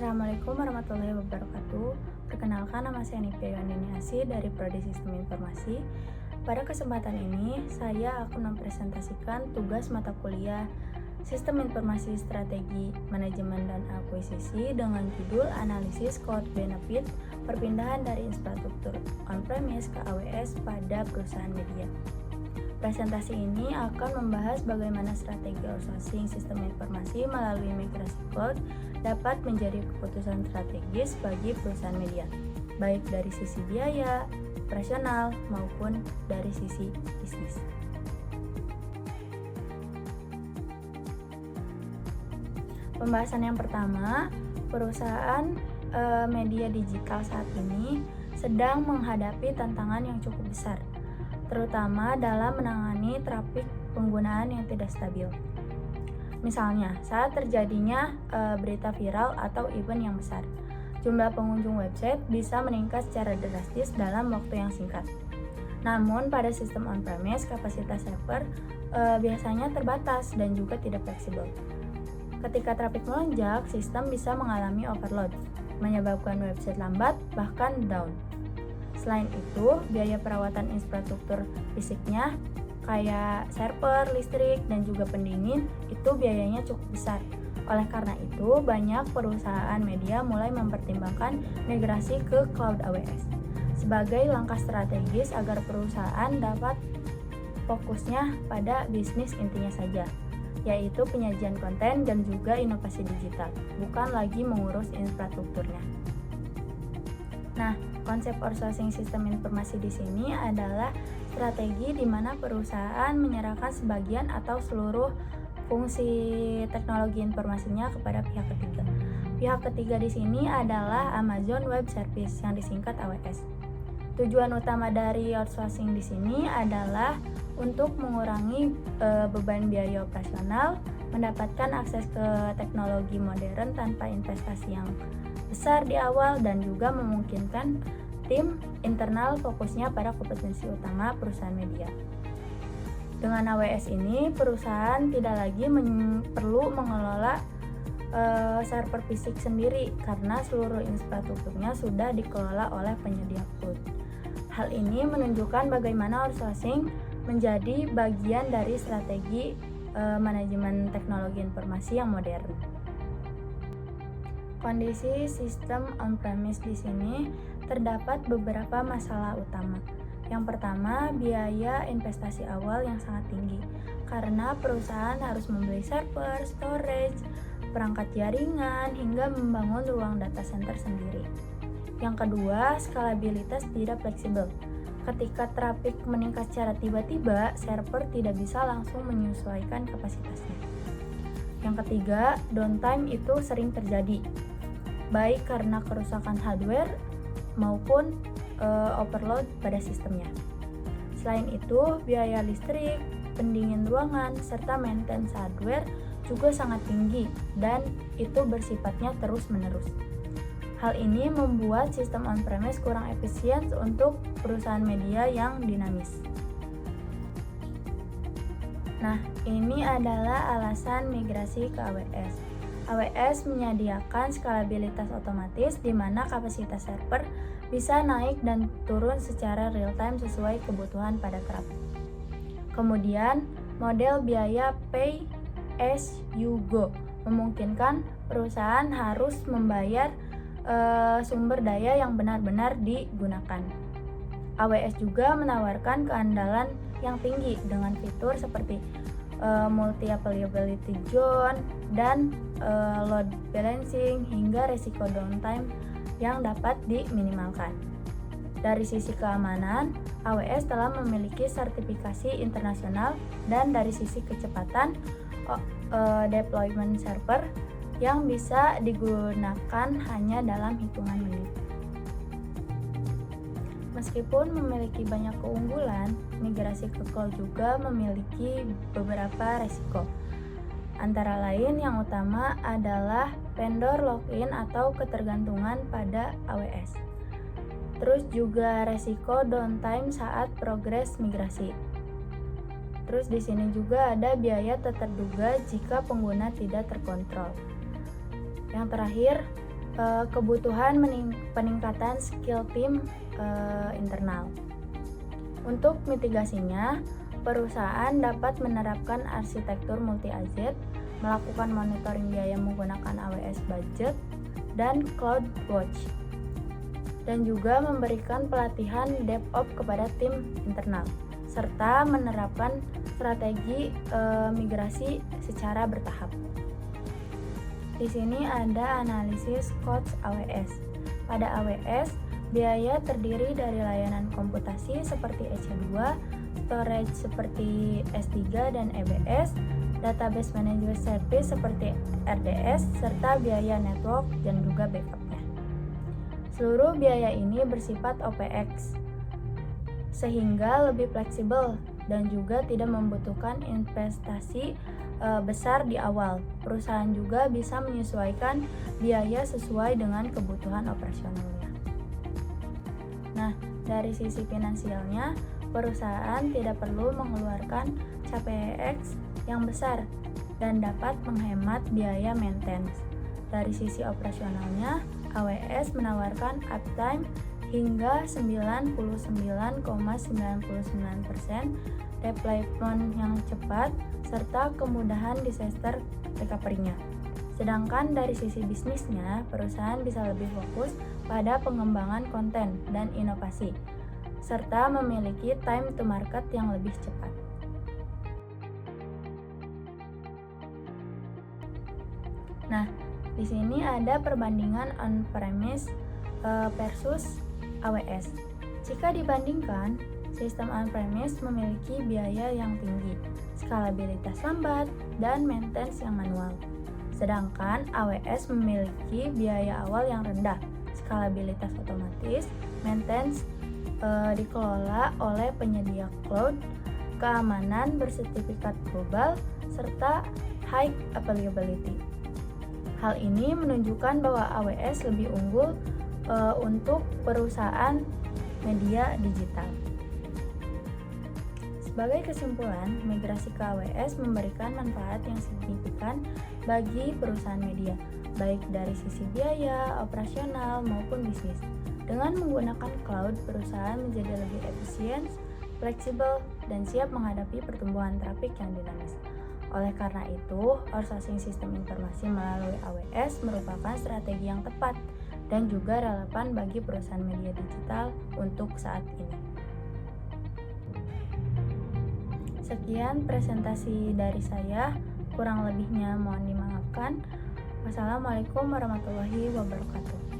Assalamualaikum warahmatullahi wabarakatuh. Perkenalkan, nama saya Nifia Yandiniasi dari Prodi Sistem Informasi. Pada kesempatan ini, saya akan mempresentasikan tugas mata kuliah Sistem Informasi Strategi, Manajemen dan Akuisisi dengan judul Analisis Cost Benefit Perpindahan dari Infrastruktur On-Premise ke AWS pada perusahaan media. Presentasi ini akan membahas bagaimana strategi outsourcing sistem informasi melalui migrasi cloud dapat menjadi keputusan strategis bagi perusahaan media, baik dari sisi biaya, operasional, maupun dari sisi bisnis. Pembahasan yang pertama, perusahaan media digital saat ini sedang menghadapi tantangan yang cukup besar, terutama dalam menangani trafik penggunaan yang tidak stabil. Misalnya, saat terjadinya berita viral atau event yang besar, jumlah pengunjung website bisa meningkat secara drastis dalam waktu yang singkat. Namun, pada sistem on-premise, kapasitas server biasanya terbatas dan juga tidak fleksibel. Ketika trafik melonjak, sistem bisa mengalami overload, menyebabkan website lambat, bahkan down. Selain itu, biaya perawatan infrastruktur fisiknya kayak server, listrik, dan juga pendingin itu biayanya cukup besar. Oleh karena itu, banyak perusahaan media mulai mempertimbangkan migrasi ke cloud AWS sebagai langkah strategis agar perusahaan dapat fokusnya pada bisnis intinya saja, yaitu penyajian konten dan juga inovasi digital, bukan lagi mengurus infrastrukturnya. Nah, konsep outsourcing sistem informasi di sini adalah strategi di mana perusahaan menyerahkan sebagian atau seluruh fungsi teknologi informasinya kepada pihak ketiga. Pihak ketiga di sini adalah Amazon Web Services yang disingkat AWS. Tujuan utama dari outsourcing di sini adalah untuk mengurangi beban biaya operasional, mendapatkan akses ke teknologi modern tanpa investasi yang besar di awal, dan juga memungkinkan tim internal fokusnya pada kompetensi utama perusahaan media. Dengan AWS ini, perusahaan tidak lagi perlu mengelola server fisik sendiri karena seluruh infrastrukturnya sudah dikelola oleh penyedia cloud. Hal ini menunjukkan bagaimana outsourcing menjadi bagian dari strategi manajemen teknologi informasi yang modern. Kondisi sistem on-premise di sini terdapat beberapa masalah utama. Yang pertama, biaya investasi awal yang sangat tinggi karena perusahaan harus membeli server, storage, perangkat jaringan, hingga membangun ruang data center sendiri. Yang kedua, skalabilitas tidak fleksibel. Ketika trafik meningkat secara tiba-tiba, server tidak bisa langsung menyesuaikan kapasitasnya. Yang ketiga, downtime itu sering terjadi, baik karena kerusakan hardware maupun overload pada sistemnya. Selain itu, biaya listrik, pendingin ruangan, serta maintenance hardware juga sangat tinggi dan itu bersifatnya terus-menerus. Hal ini membuat sistem on-premise kurang efisien untuk perusahaan media yang dinamis. Nah, ini adalah alasan migrasi ke AWS. AWS menyediakan skalabilitas otomatis di mana kapasitas server bisa naik dan turun secara real-time sesuai kebutuhan pada traffic. Kemudian, model biaya pay as you go memungkinkan perusahaan harus membayar sumber daya yang benar-benar digunakan. AWS juga menawarkan keandalan yang tinggi dengan fitur seperti multi availability zone dan load balancing hingga risiko downtime yang dapat diminimalkan. Dari sisi keamanan, AWS telah memiliki sertifikasi internasional, dan dari sisi kecepatan deployment server yang bisa digunakan hanya dalam hitungan menit. Meskipun memiliki banyak keunggulan, migrasi ke cloud juga memiliki beberapa resiko. Antara lain yang utama adalah vendor login atau ketergantungan pada AWS. Terus juga resiko downtime saat progres migrasi. Terus di sini juga ada biaya tak terduga jika pengguna tidak terkontrol. Yang terakhir, kebutuhan peningkatan skill tim internal. Untuk mitigasinya, perusahaan dapat menerapkan arsitektur multi-AZ, melakukan monitoring biaya menggunakan AWS Budget dan CloudWatch, dan juga memberikan pelatihan DevOps kepada tim internal, serta menerapkan strategi migrasi secara bertahap. Di sini ada analisis cost AWS. Pada AWS, biaya terdiri dari layanan komputasi seperti EC2, storage seperti S3 dan EBS, database management service seperti RDS, serta biaya network dan juga backupnya. Seluruh biaya ini bersifat OPEX, sehingga lebih fleksibel dan juga tidak membutuhkan investasi besar di awal. Perusahaan juga bisa menyesuaikan biaya sesuai dengan kebutuhan operasionalnya. Nah, dari sisi finansialnya, perusahaan tidak perlu mengeluarkan CapEx yang besar dan dapat menghemat biaya maintenance. Dari sisi operasionalnya, AWS menawarkan uptime hingga 99,99%, deployment yang cepat, serta kemudahan disaster recovery-nya. Sedangkan dari sisi bisnisnya, perusahaan bisa lebih fokus pada pengembangan konten dan inovasi, serta memiliki time to market yang lebih cepat. Nah, di sini ada perbandingan on-premise versus AWS. Jika dibandingkan, sistem on-premise memiliki biaya yang tinggi, skalabilitas lambat, dan maintenance yang manual. Sedangkan AWS memiliki biaya awal yang rendah, skalabilitas otomatis, maintenance dikelola oleh penyedia cloud, keamanan bersertifikat global, serta high availability. Hal ini menunjukkan bahwa AWS lebih unggul untuk perusahaan media digital. Sebagai kesimpulan, migrasi ke AWS memberikan manfaat yang signifikan bagi perusahaan media, baik dari sisi biaya, operasional, maupun bisnis. Dengan menggunakan cloud, perusahaan menjadi lebih efisien, fleksibel, dan siap menghadapi pertumbuhan trafik yang dinamis. Oleh karena itu, outsourcing sistem informasi melalui AWS merupakan strategi yang tepat dan juga relevan bagi perusahaan media digital untuk saat ini. Sekian presentasi dari saya, kurang lebihnya mohon dimaafkan. Wassalamualaikum warahmatullahi wabarakatuh.